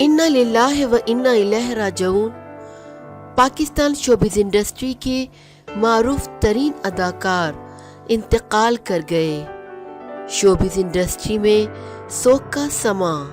انا للہ و انا الیہ راجعون۔ پاکستان شوبز انڈسٹری کے معروف ترین اداکار انتقال کر گئے۔ شوبز انڈسٹری میں سوگ کا سماں۔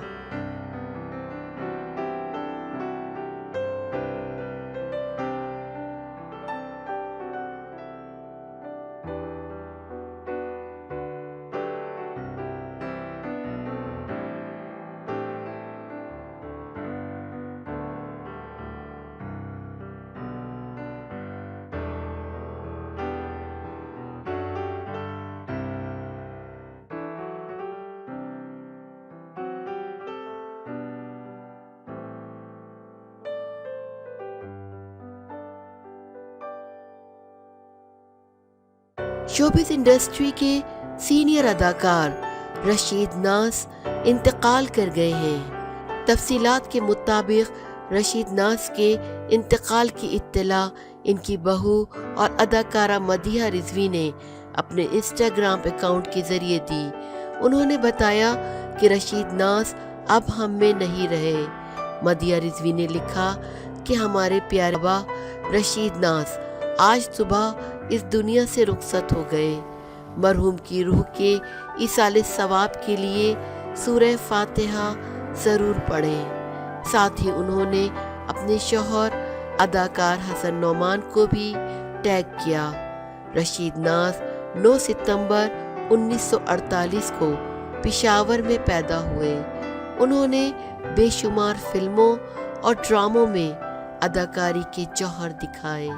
شوبز انڈسٹری کے سینئر اداکار رشید ناز انتقال کر گئے ہیں۔ تفصیلات کے مطابق رشید ناز کے انتقال کی اطلاع ان کی بہو اور اداکارہ مدیحہ رضوی نے اپنے انسٹاگرام اکاؤنٹ کے ذریعے دی۔ انہوں نے بتایا کہ رشید ناز اب ہم میں نہیں رہے۔ مدیحہ رضوی نے لکھا کہ ہمارے پیارے بابا رشید ناز آج صبح اس دنیا سے رخصت ہو گئے۔ مرحوم کی روح کے ایصال ثواب کے لیے سورہ فاتحہ ضرور پڑھیں۔ ساتھ ہی انہوں نے اپنے شوہر اداکار حسن نعمان کو بھی ٹیگ کیا۔ رشید ناز 9 ستمبر 1948 کو پشاور میں پیدا ہوئے۔ انہوں نے بے شمار فلموں اور ڈراموں میں اداکاری کے جوہر دکھائے۔